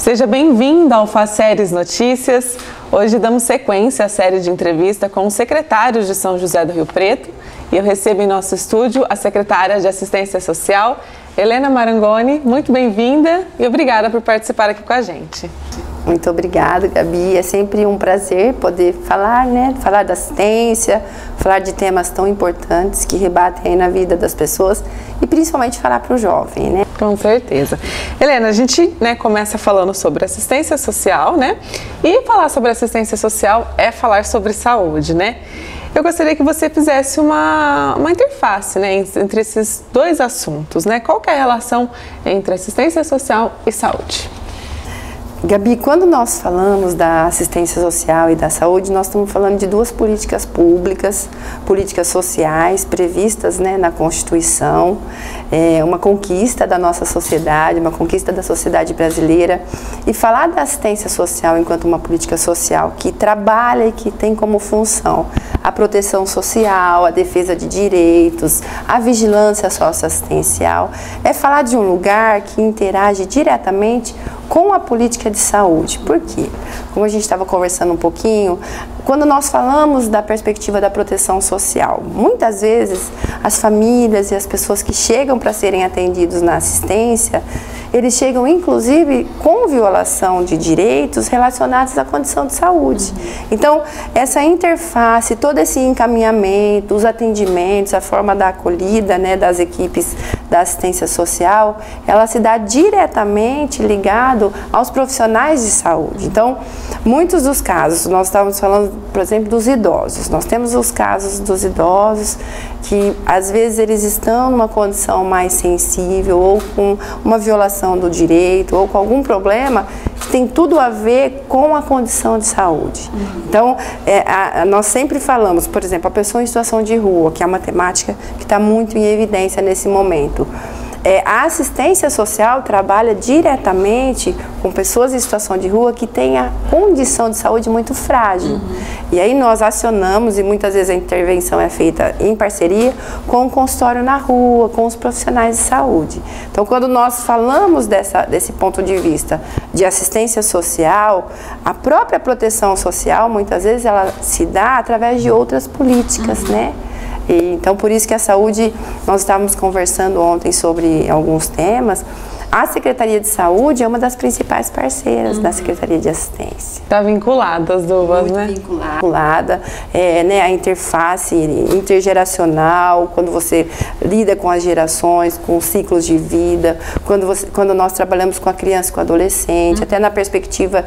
Seja bem-vinda ao Faceres Notícias. Hoje damos sequência à série de entrevista com os secretários de São José do Rio Preto e eu recebo em nosso estúdio a secretária de Assistência Social, Helena Marangoni. Muito bem-vinda e obrigada por participar aqui com a gente. Muito obrigada, Gabi. É sempre um prazer poder falar, falar da assistência, falar de temas tão importantes que rebatem aí na vida das pessoas e principalmente falar para o jovem, né? Com certeza. Helena, a gente começa falando sobre assistência social, E falar sobre assistência social é falar sobre saúde, Eu gostaria que você fizesse uma interface, entre esses dois assuntos, Qual que é a relação entre assistência social e saúde? Gabi, quando nós falamos da assistência social e da saúde, nós estamos falando de duas políticas públicas, políticas sociais previstas na Constituição, uma conquista da nossa sociedade, uma conquista da sociedade brasileira. E falar da assistência social enquanto uma política social que trabalha e que tem como função a proteção social, a defesa de direitos, a vigilância socioassistencial, é falar de um lugar que interage diretamente com a política de saúde. Por quê? Como a gente estava conversando um pouquinho, quando nós falamos da perspectiva da proteção social, muitas vezes as famílias e as pessoas que chegam para serem atendidos na assistência, eles chegam inclusive com violação de direitos relacionados à condição de saúde. Então, essa interface, todo esse encaminhamento, os atendimentos, a forma da acolhida das equipes da assistência social, ela se dá diretamente ligado aos profissionais de saúde. Então, muitos dos casos, nós estávamos falando, por exemplo, dos idosos. Nós temos os casos dos idosos que, às vezes, eles estão numa condição mais sensível ou com uma violação do direito ou com algum problema que tem tudo a ver com a condição de saúde. Então, nós sempre falamos, por exemplo, a pessoa em situação de rua, que é uma temática que está muito em evidência nesse momento. A assistência social trabalha diretamente com pessoas em situação de rua que têm a condição de saúde muito frágil. E aí nós acionamos, e muitas vezes a intervenção é feita em parceria com o consultório na rua, com os profissionais de saúde. Então, quando nós falamos desse ponto de vista de assistência social, a própria proteção social, muitas vezes, ela se dá através de outras políticas, Então, por isso que a saúde, nós estávamos conversando ontem sobre alguns temas. A Secretaria de Saúde é uma das principais parceiras da Secretaria de Assistência. Está vinculada as duas, Vinculada, a interface intergeracional, quando você lida com as gerações, com os ciclos de vida, quando nós trabalhamos com a criança e com o adolescente, até na perspectiva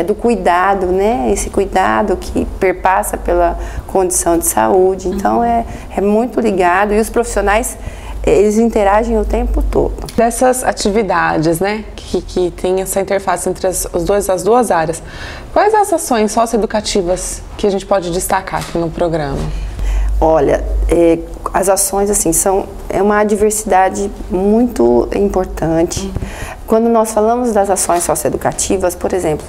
do cuidado, Esse cuidado que perpassa pela condição de saúde. Então, é muito ligado e os profissionais, eles interagem o tempo todo. Dessas atividades, que tem essa interface entre as duas áreas, quais as ações socioeducativas que a gente pode destacar aqui no programa? Olha, as ações é uma diversidade muito importante. Quando nós falamos das ações socioeducativas, por exemplo,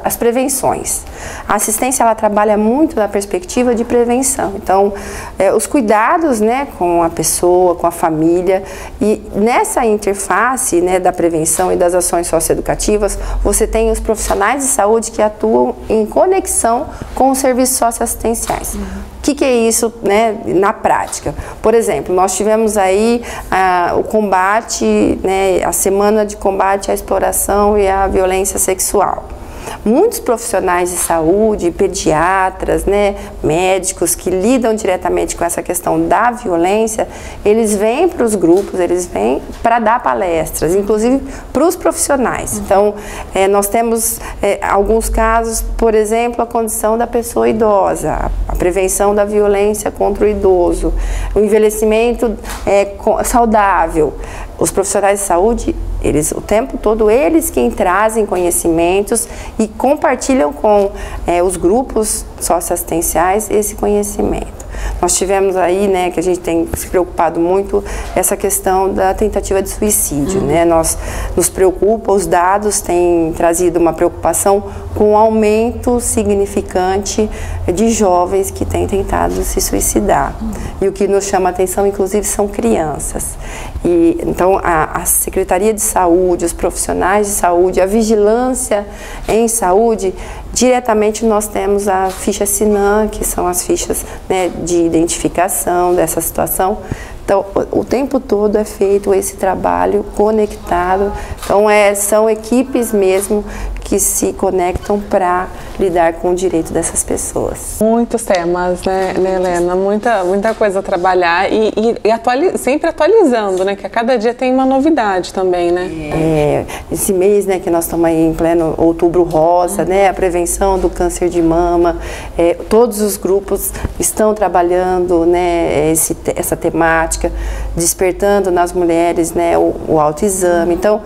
as prevenções. A assistência, ela trabalha muito na perspectiva de prevenção. Então, os cuidados, com a pessoa, com a família, e nessa interface, da prevenção e das ações socioeducativas, você tem os profissionais de saúde que atuam em conexão com os serviços socioassistenciais. O que é isso, na prática? Por exemplo, nós tivemos aí o combate, a semana de combate à exploração e à violência sexual. Muitos profissionais de saúde, pediatras, médicos que lidam diretamente com essa questão da violência, eles vêm para os grupos, eles vêm para dar palestras, inclusive para os profissionais. Então, nós temos alguns casos, por exemplo, a condição da pessoa idosa, a prevenção da violência contra o idoso, o envelhecimento saudável. Os profissionais de saúde, eles o tempo todo, eles quem trazem conhecimentos e compartilham com os grupos socioassistenciais esse conhecimento. Nós tivemos aí, que a gente tem se preocupado muito, essa questão da tentativa de suicídio, nos preocupa, os dados têm trazido uma preocupação com um aumento significante de jovens que têm tentado se suicidar. E o que nos chama a atenção, inclusive, são crianças. E, então, a Secretaria de Saúde, os profissionais de saúde, a vigilância em saúde, diretamente nós temos a ficha SINAM, que são as fichas, né, de identificação dessa situação. Então, o tempo todo é feito esse trabalho conectado. Então, são equipes mesmo que se conectam para lidar com o direito dessas pessoas. Muitos temas, né, Helena? Muita coisa a trabalhar e sempre atualizando, né? Que a cada dia tem uma novidade também, né? Esse mês, né, que nós estamos aí em pleno Outubro Rosa, né? A prevenção do câncer de mama. Todos os grupos estão trabalhando, né, essa temática, despertando nas mulheres, né, o autoexame. Então,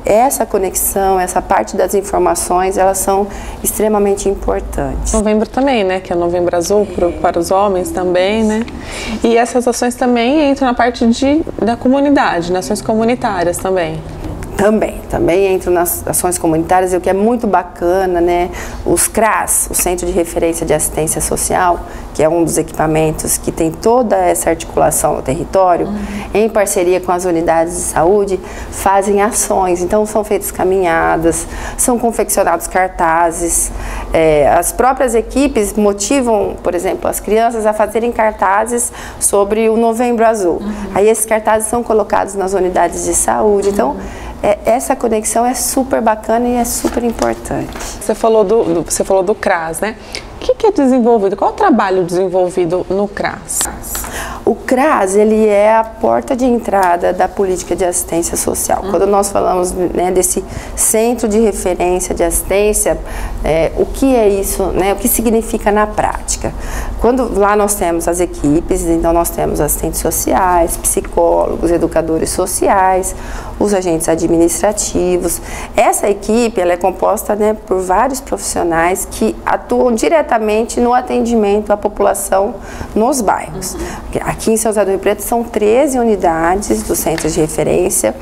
essa conexão, essa parte das informações, elas são extremamente importantes. Novembro também, né? Que é o Novembro Azul para os homens também, né? E essas ações também entram na parte da comunidade, nas ações comunitárias também. Também entram nas ações comunitárias, e o que é muito bacana, né? Os CRAS, o Centro de Referência de Assistência Social, que é um dos equipamentos que tem toda essa articulação no território, em parceria com as unidades de saúde, fazem ações. Então, são feitas caminhadas, são confeccionados cartazes, as próprias equipes motivam, por exemplo, as crianças a fazerem cartazes sobre o Novembro Azul. Aí esses cartazes são colocados nas unidades de saúde. Então, essa conexão é super bacana e é super importante. Você falou do CRAS, né? O que é desenvolvido? Qual é o trabalho desenvolvido no CRAS? O CRAS, ele é a porta de entrada da política de assistência social. Quando nós falamos, né, desse centro de referência de assistência, o que é isso, né, o que significa na prática? Quando lá nós temos as equipes, então nós temos assistentes sociais, psicólogos, educadores sociais, os agentes administrativos. Essa equipe, ela é composta, né, por vários profissionais que atuam diretamente no atendimento à população nos bairros. Aqui em São José do Rio Preto são 13 unidades dos centros de referência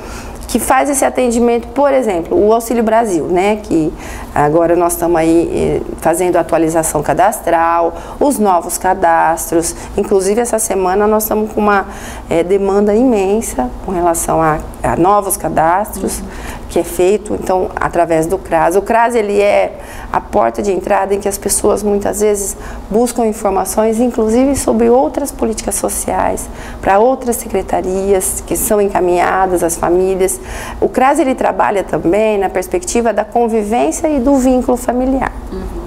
que faz esse atendimento, por exemplo, o Auxílio Brasil, né, que agora nós estamos aí fazendo a atualização cadastral, os novos cadastros, inclusive essa semana nós estamos com uma demanda imensa com relação a novos cadastros, que é feito, então, através do CRAS. O CRAS, ele é a porta de entrada em que as pessoas, muitas vezes, buscam informações, inclusive sobre outras políticas sociais, para outras secretarias que são encaminhadas às famílias. O CRAS, ele trabalha também na perspectiva da convivência e do vínculo familiar.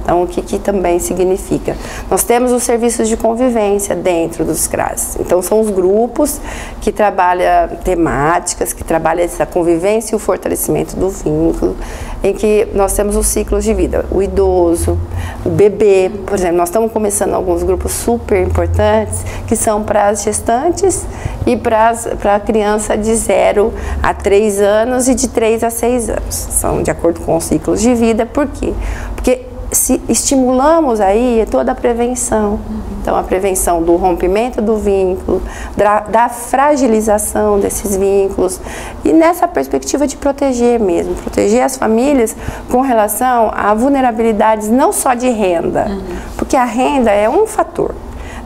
Então, o que também significa? Nós temos os serviços de convivência dentro dos CRAS. Então, são os grupos que trabalham temáticas, que trabalham essa convivência e o fortalecimento do vínculo, em que nós temos os ciclos de vida. O idoso, o bebê, por exemplo, nós estamos começando alguns grupos super importantes, que são para as gestantes e para a criança de 0 a 3 anos e de 3 a 6 anos. São de acordo com os ciclos de vida. Por quê? Porque se estimulamos aí toda a prevenção. Então, a prevenção do rompimento do vínculo, da fragilização desses vínculos, e nessa perspectiva de proteger mesmo, proteger as famílias com relação a vulnerabilidades não só de renda, porque a renda é um fator.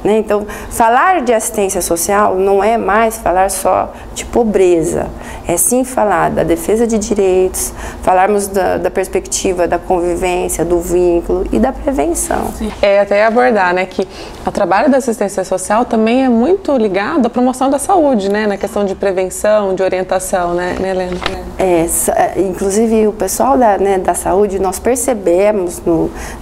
Né? Então, falar de assistência social não é mais falar só de pobreza, é sim falar da defesa de direitos, falarmos da perspectiva da convivência, do vínculo e da prevenção. Até abordar, né, que o trabalho da assistência social também é muito ligado à promoção da saúde, né, na questão de prevenção, de orientação, né Helena? Inclusive o pessoal da saúde, nós percebemos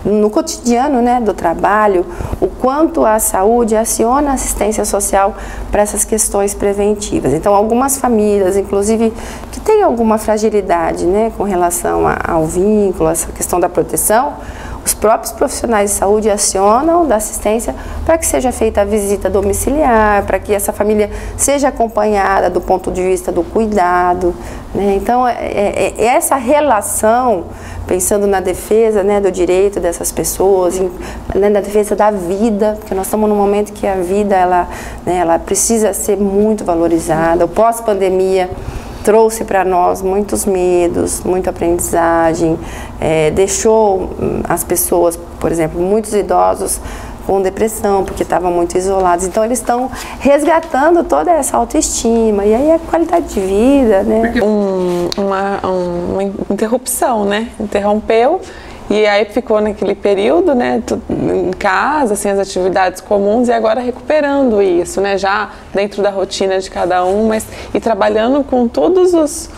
no cotidiano, né, do trabalho, o quanto a saúde aciona a assistência social para essas questões preventivas. Então, algumas famílias, inclusive, que têm alguma fragilidade, né, com relação ao vínculo, essa questão da proteção, os próprios profissionais de saúde acionam da assistência para que seja feita a visita domiciliar, para que essa família seja acompanhada do ponto de vista do cuidado, né? Então, essa relação, pensando na defesa, né, do direito dessas pessoas, na defesa da vida, porque nós estamos num momento que a vida ela precisa ser muito valorizada. O pós-pandemia trouxe para nós muitos medos, muita aprendizagem, deixou as pessoas, por exemplo, muitos idosos com depressão, porque estavam muito isolados. Então eles estão resgatando toda essa autoestima, e aí a qualidade de vida, né? Uma interrupção, né? Interrompeu. E aí ficou naquele período, né, em casa, assim, as atividades comuns, e agora recuperando isso, né, já dentro da rotina de cada um, mas e trabalhando com todos os,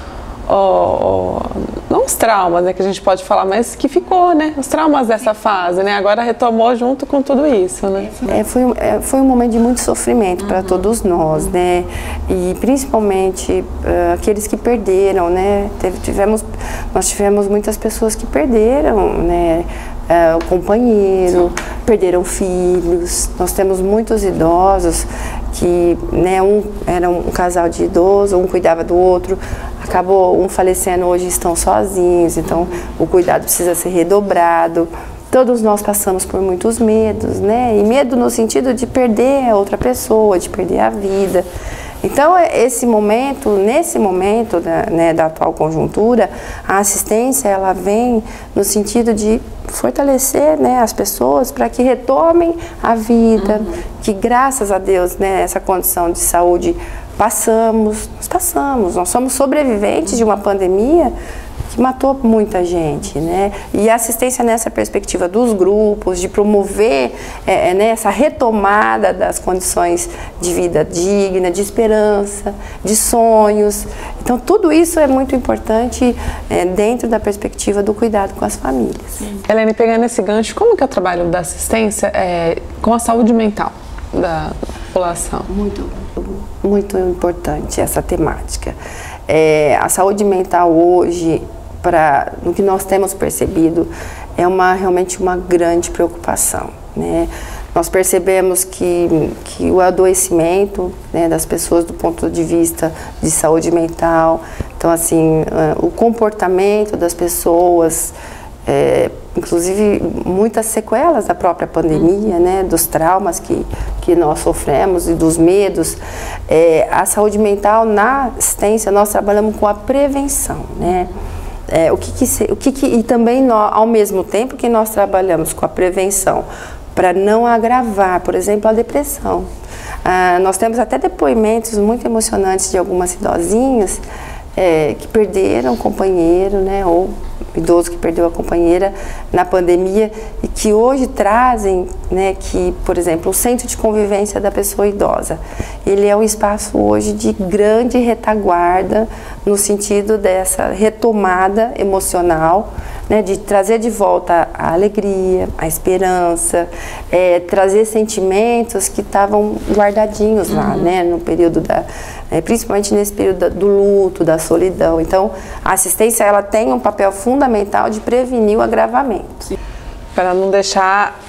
não os traumas, né, que a gente pode falar, mas que ficou, né, os traumas dessa fase, né, agora retomou junto com tudo isso, né. Foi um momento de muito sofrimento para todos nós, né, e principalmente aqueles que perderam, né, nós tivemos muitas pessoas que perderam, né, o companheiro, perderam filhos. Nós temos muitos idosos que, né, era um casal de idosos, um cuidava do outro, acabou um falecendo, hoje estão sozinhos, então o cuidado precisa ser redobrado. Todos nós passamos por muitos medos, né, e medo no sentido de perder a outra pessoa, de perder a vida. Então, nesse momento da atual conjuntura, a assistência ela vem no sentido de fortalecer, né, as pessoas para que retomem a vida, que graças a Deus, né, essa condição de saúde nós somos sobreviventes de uma pandemia que matou muita gente, né? E a assistência nessa perspectiva dos grupos, de promover né, essa retomada das condições de vida digna, de esperança, de sonhos. Então, tudo isso é muito importante dentro da perspectiva do cuidado com as famílias. Helene, pegando esse gancho, como que é o trabalho da assistência com a saúde mental da população? Muito importante essa temática. A saúde mental hoje, no que nós temos percebido, é realmente uma grande preocupação, né? Nós percebemos que o adoecimento, né, das pessoas do ponto de vista de saúde mental, então assim, o comportamento das pessoas, inclusive muitas sequelas da própria pandemia, né, dos traumas que nós sofremos e dos medos. A saúde mental, na assistência, nós trabalhamos com a prevenção, né? E também, ao mesmo tempo que nós trabalhamos com a prevenção, para não agravar, por exemplo, a depressão. Nós temos até depoimentos muito emocionantes de algumas idosinhas que perderam o companheiro, né, ou idoso que perdeu a companheira na pandemia, e que hoje trazem, né, que, por exemplo, o centro de convivência da pessoa idosa, ele é um espaço hoje de grande retaguarda no sentido dessa retomada emocional, né, de trazer de volta a alegria, a esperança, trazer sentimentos que estavam guardadinhos lá, né, no período principalmente nesse período do luto, da solidão. Então, a assistência ela tem um papel fundamental de prevenir o agravamento. Para não deixar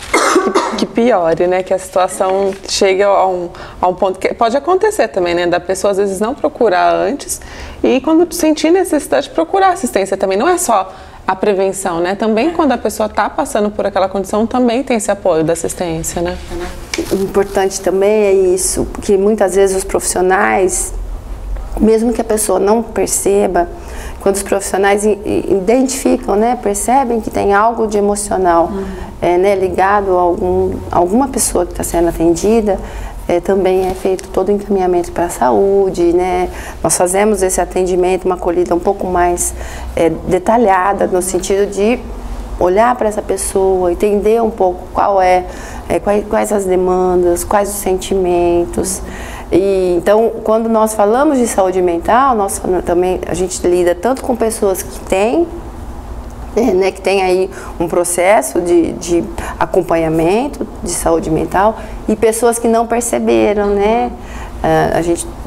que piore, né? Que a situação chegue a um ponto que pode acontecer também, né? Da pessoa às vezes não procurar antes e quando sentir necessidade de procurar assistência também. Não é só a prevenção, né? Também quando a pessoa está passando por aquela condição, também tem esse apoio da assistência, né? Importante também é isso, porque muitas vezes os profissionais, mesmo que a pessoa não perceba, quando os profissionais identificam, né, percebem que tem algo de emocional né, ligado a alguma pessoa que está sendo atendida, também é feito todo o encaminhamento para a saúde, né? Nós fazemos esse atendimento, uma acolhida um pouco mais detalhada, no sentido de olhar para essa pessoa, entender um pouco quais as demandas, quais os sentimentos. Então, quando nós falamos de saúde mental, a gente lida tanto com pessoas que têm, né, que tem aí um processo de acompanhamento de saúde mental e pessoas que não perceberam, né?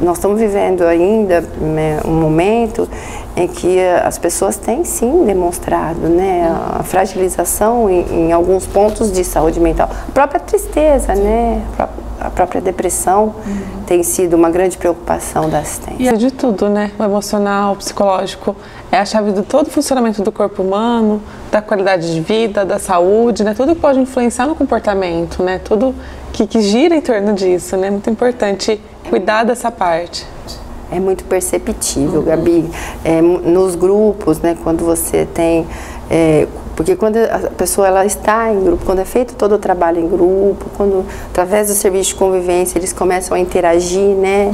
Nós estamos vivendo ainda, né, um momento em que as pessoas têm sim demonstrado, né, a fragilização em alguns pontos de saúde mental. A própria tristeza, né, a própria depressão tem sido uma grande preocupação da assistência. E é de tudo, né? O emocional, o psicológico, é a chave de todo o funcionamento do corpo humano, da qualidade de vida, da saúde, né? Tudo pode influenciar no comportamento, né? Tudo que gira em torno disso, né? Muito importante cuidar dessa parte. É muito perceptível, Gabi. Nos grupos, né? Quando você tem Porque quando a pessoa ela está em grupo, quando é feito todo o trabalho em grupo, quando através do serviço de convivência eles começam a interagir, né,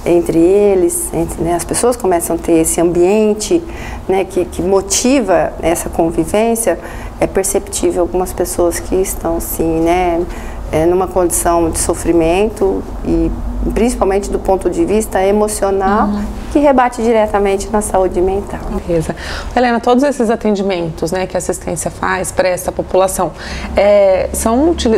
entre eles, né, as pessoas começam a ter esse ambiente, né, que motiva essa convivência, é perceptível algumas pessoas que estão assim, né, numa condição de sofrimento e principalmente do ponto de vista emocional, que rebate diretamente na saúde mental. Beleza. Helena, todos esses atendimentos, né, que a assistência faz para essa população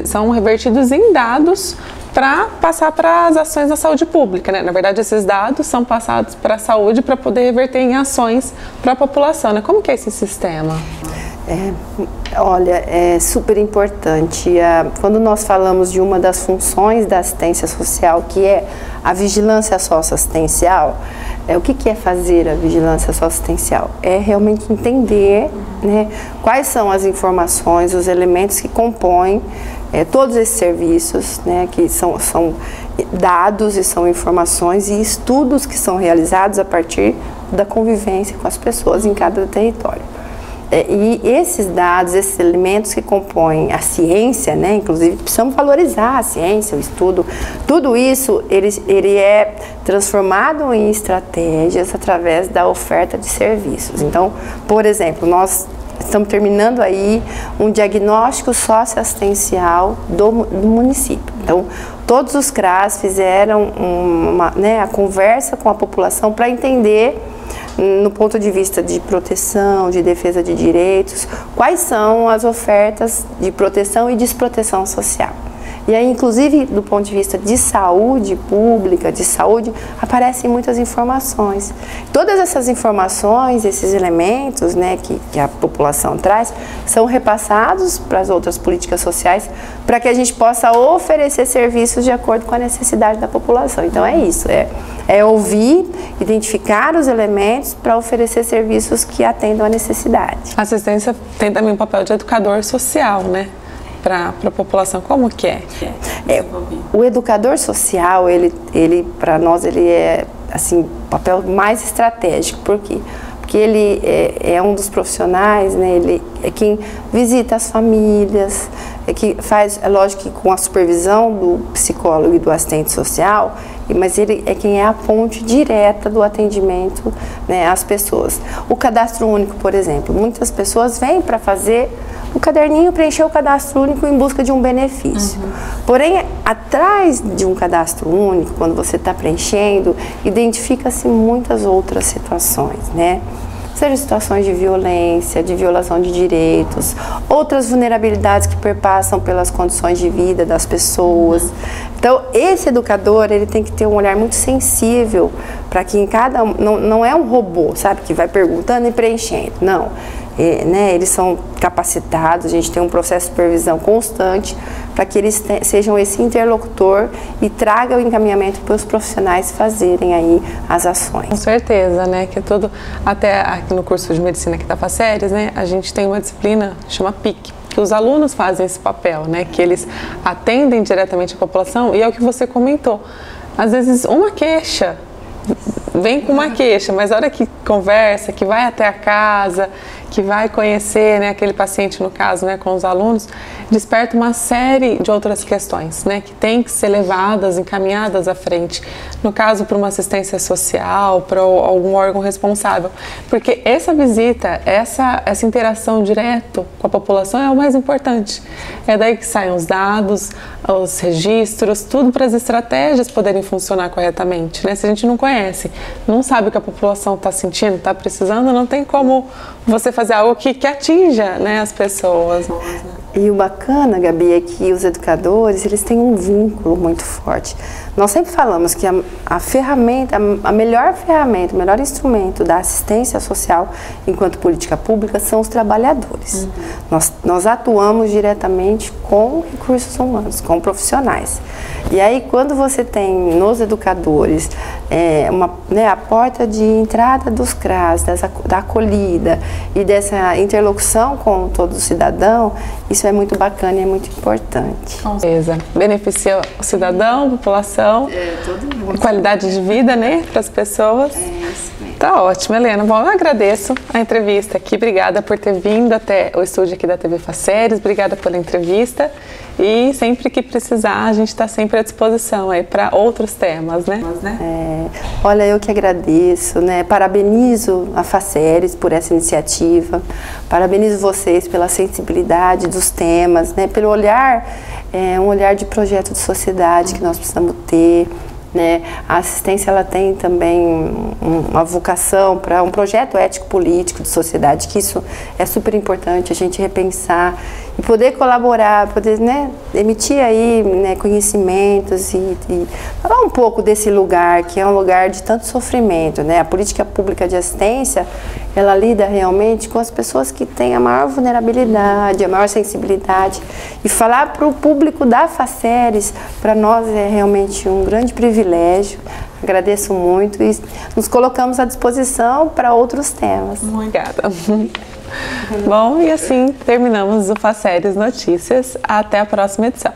são revertidos em dados para passar para as ações da saúde pública, né? Na verdade, esses dados são passados para a saúde para poder reverter em ações para a população, né? Como que é esse sistema? Olha, é super importante. Quando nós falamos de uma das funções da assistência social, que é a vigilância socioassistencial, o que é fazer a vigilância socioassistencial? É realmente entender, né, quais são as informações, os elementos que compõem todos esses serviços, né, que são dados e são informações e estudos que são realizados a partir da convivência com as pessoas em cada território. E esses dados, esses elementos que compõem a ciência, né, inclusive precisamos valorizar a ciência, o estudo, tudo isso ele é transformado em estratégias através da oferta de serviços. Então, por exemplo, nós estamos terminando aí um diagnóstico socioassistencial do município. Então, todos os CRAS fizeram a conversa com a população para entender, no ponto de vista de proteção, de defesa de direitos, quais são as ofertas de proteção e desproteção social. E aí, inclusive, do ponto de vista de saúde pública, de saúde, aparecem muitas informações. Todas essas informações, esses elementos, né, que a população traz, são repassados para as outras políticas sociais para que a gente possa oferecer serviços de acordo com a necessidade da população. Então, é isso, é ouvir, identificar os elementos para oferecer serviços que atendam à necessidade. A assistência tem também um papel de educador social, né? Para a população, como que é? O educador social, ele para nós, ele é assim, o papel mais estratégico. Por quê? Porque ele é um dos profissionais, né? Ele é quem visita as famílias, que faz, é lógico que com a supervisão do psicólogo e do assistente social, mas ele é quem é a ponte direta do atendimento, né, às pessoas. O cadastro único, por exemplo, muitas pessoas vêm para fazer o caderninho, preencher o cadastro único em busca de um benefício. Porém, atrás de um cadastro único, quando você está preenchendo, identifica-se muitas outras situações, né? Seja situações de violência, de violação de direitos, outras vulnerabilidades que perpassam pelas condições de vida das pessoas. Então, esse educador, ele tem que ter um olhar muito sensível para que em cada... Não é um robô, sabe, que vai perguntando e preenchendo, não. Eles são capacitados, a gente tem um processo de supervisão constante para que eles sejam esse interlocutor e traga o encaminhamento para os profissionais fazerem aí as ações. Com certeza, né, que é tudo, até aqui no curso de medicina que está para séries, né, a gente tem uma disciplina que chama PIC, que os alunos fazem esse papel, né, que eles atendem diretamente a população, e é o que você comentou, às vezes uma queixa, vem com uma queixa, mas a hora que conversa, que vai até a casa, que vai conhecer, né, aquele paciente, no caso, né, com os alunos, desperta uma série de outras questões, né, que tem que ser levadas, encaminhadas à frente. No caso, para uma assistência social, para algum órgão responsável. Porque essa visita, essa interação direto com a população é o mais importante. É daí que saem os dados, os registros, tudo para as estratégias poderem funcionar corretamente, né? Se a gente não conhece, não sabe o que a população está sentindo, está precisando, não tem como você fazer algo que atinja, né, as pessoas. E o bacana, Gabi, é que os educadores, eles têm um vínculo muito forte. Nós sempre falamos que a ferramenta, a melhor ferramenta, o melhor instrumento da assistência social enquanto política pública são os trabalhadores. Nós atuamos diretamente com recursos humanos, com profissionais. E aí, quando você tem nos educadores a porta de entrada dos CRAS, da acolhida e dessa interlocução com todo o cidadão, isso é muito bacana e é muito importante. Com certeza. Beneficia o cidadão, a população, todo mundo. Qualidade de vida, né, para as pessoas. Isso mesmo. Tá ótimo, Helena. Bom, eu agradeço a entrevista aqui. Obrigada por ter vindo até o estúdio aqui da TV Faceres. Obrigada pela entrevista. E sempre que precisar, a gente está sempre à disposição aí para outros temas, né? Olha, eu que agradeço, né? Parabenizo a Faceres por essa iniciativa. Parabenizo vocês pela sensibilidade dos temas, né? Pelo olhar, um olhar de projeto de sociedade que nós precisamos ter. Né? A assistência ela tem também uma vocação para um projeto ético-político de sociedade, que isso é super importante, a gente repensar e poder colaborar, poder, né, emitir aí, né, conhecimentos e falar um pouco desse lugar, que é um lugar de tanto sofrimento. Né? A política pública de assistência, ela lida realmente com as pessoas que têm a maior vulnerabilidade, a maior sensibilidade. E falar para o público da Faceres, para nós é realmente um grande privilégio. Agradeço muito e nos colocamos à disposição para outros temas. Obrigada. Bom, e assim terminamos o Faceres Notícias. Até a próxima edição.